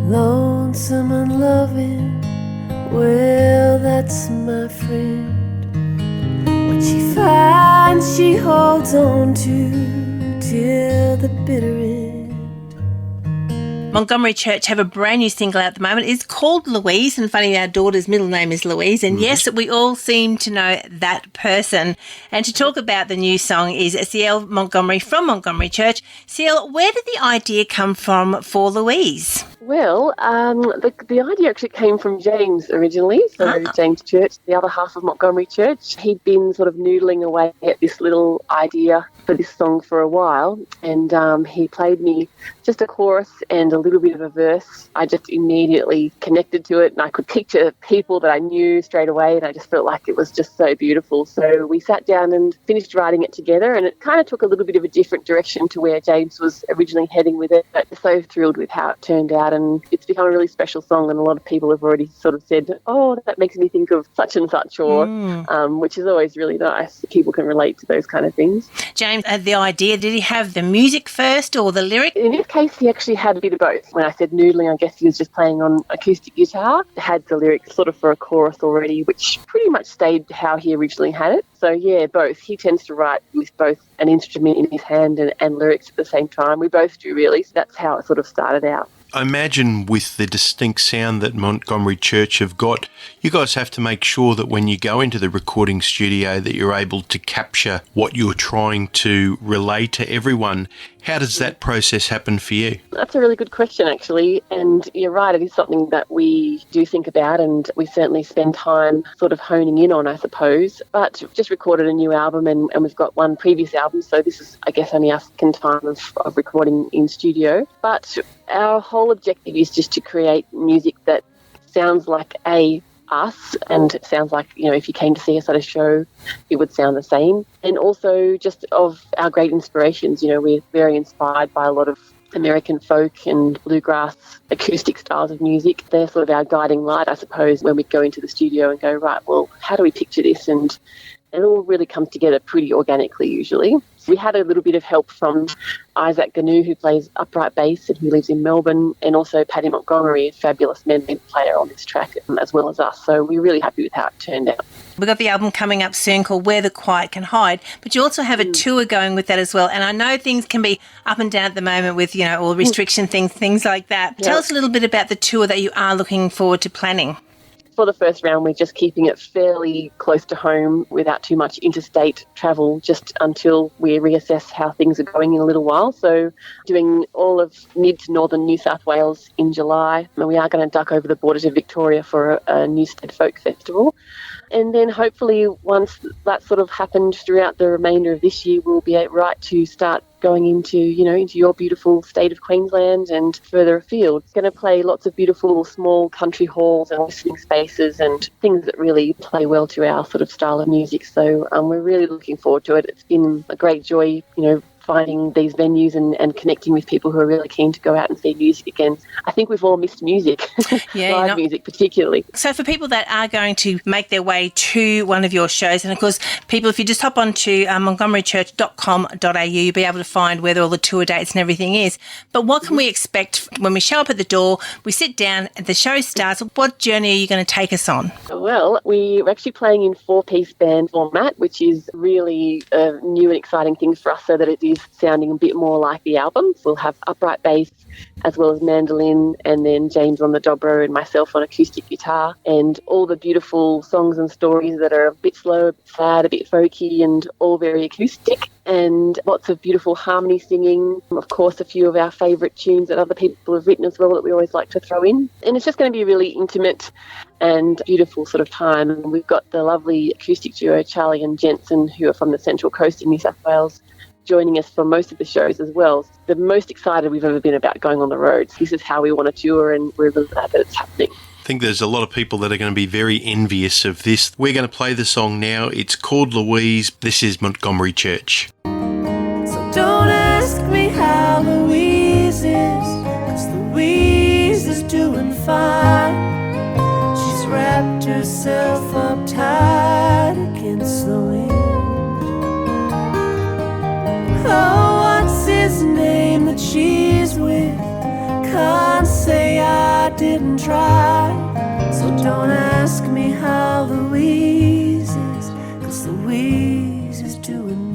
Lonesome and loving, well, that's my friend. What she finds, she holds on to till the bitter end. Montgomery Church have a brand new single out at the moment. It's called Louise, and funny, our daughter's middle name is Louise. And yes, we all seem to know that person. And to talk about the new song is CL Montgomery from Montgomery Church. CL, where did the idea come from for Louise? Well, the idea actually came from James originally, so James Church, the other half of Montgomery Church. He'd been sort of noodling away at this little idea for this song for a while, and he played me just a chorus and a little bit of a verse. I just immediately connected to it, and I could picture people that I knew straight away, and I just felt like it was just so beautiful. So we sat down and finished writing it together, and it kind of took a little bit of a different direction to where James was originally heading with it, but so thrilled with how it turned out. And it's become a really special song, and a lot of people have already sort of said, oh, that makes me think of such and such, or which is always really nice. People can relate to those kind of things. James had the idea. Did he have the music first or the lyric? In this case, he actually had a bit of both. When I said noodling, I guess he was just playing on acoustic guitar. Had the lyrics sort of for a chorus already, which pretty much stayed how he originally had it. So yeah, both. He tends to write with both an instrument in his hand and lyrics at the same time. We both do, really. So that's how it sort of started out. I imagine with the distinct sound that Montgomery Church have got, you guys have to make sure that when you go into the recording studio that you're able to capture what you're trying to relay to everyone. How does that process happen for you? That's a really good question, actually. And you're right, it is something that we do think about, and we certainly spend time sort of honing in on, I suppose. But just recorded a new album, and we've got one previous album, so this is, I guess, only our second time of recording in studio. But our whole objective is just to create music that sounds like us, and it sounds like, you know, if you came to see us at a show, it would sound the same. And also just of our great inspirations. You know, we're very inspired by a lot of American folk and bluegrass acoustic styles of music. They're sort of our guiding light, I suppose, when we go into the studio and go, right, well, how do we picture this? And it all really comes together pretty organically usually. We had a little bit of help from Isaac Ganu, who plays upright bass and who lives in Melbourne, and also Paddy Montgomery, a fabulous mandolin player on this track, as well as us. So we're really happy with how it turned out. We've got the album coming up soon called Where the Quiet Can Hide, but you also have a tour going with that as well. And I know things can be up and down at the moment with, you know, all restriction things like that. Yep. Tell us a little bit about the tour that you are looking forward to planning. For the first round, we're just keeping it fairly close to home without too much interstate travel, just until we reassess how things are going in a little while. So doing all of mid to northern New South Wales in July, and we are going to duck over the border to Victoria for a Newstead Folk Festival. And then hopefully once that sort of happened throughout the remainder of this year, we'll be right to start going into your beautiful state of Queensland and further afield. It's going to play lots of beautiful small country halls and listening spaces and things that really play well to our sort of style of music. So we're really looking forward to it. It's been a great joy, finding these venues and connecting with people who are really keen to go out and see music again. I think we've all missed music, live music particularly. So for people that are going to make their way to one of your shows, and of course, people, if you just hop onto montgomerychurch.com.au, you'll be able to find where all the tour dates and everything is. But what can we expect when we show up at the door, we sit down, the show starts? What journey are you going to take us on? Well, we're actually playing in 4-piece band format, which is really a new and exciting thing for us, so that it is sounding a bit more like the album. So we'll have upright bass as well as mandolin, and then James on the dobro and myself on acoustic guitar, and all the beautiful songs and stories that are a bit slow, a bit sad, a bit folky, and all very acoustic, and lots of beautiful harmony singing. Of course, a few of our favourite tunes that other people have written as well that we always like to throw in. And it's just going to be a really intimate and beautiful sort of time. And we've got the lovely acoustic duo Charlie and Jensen, who are from the Central Coast in New South Wales, joining us for most of the shows as well. The most excited we've ever been about going on the road. So this is how we want to tour, and we're really glad that it's happening. I think there's a lot of people that are going to be very envious of this. We're going to play the song now. It's called Louise. This is Montgomery Church. So don't ask me how Louise is, 'cause Louise is doing fine. She's wrapped herself up tight against the wind. Oh, what's his name that she's with? Can't say I didn't try. So don't ask me how Louise is, 'cause Louise is doing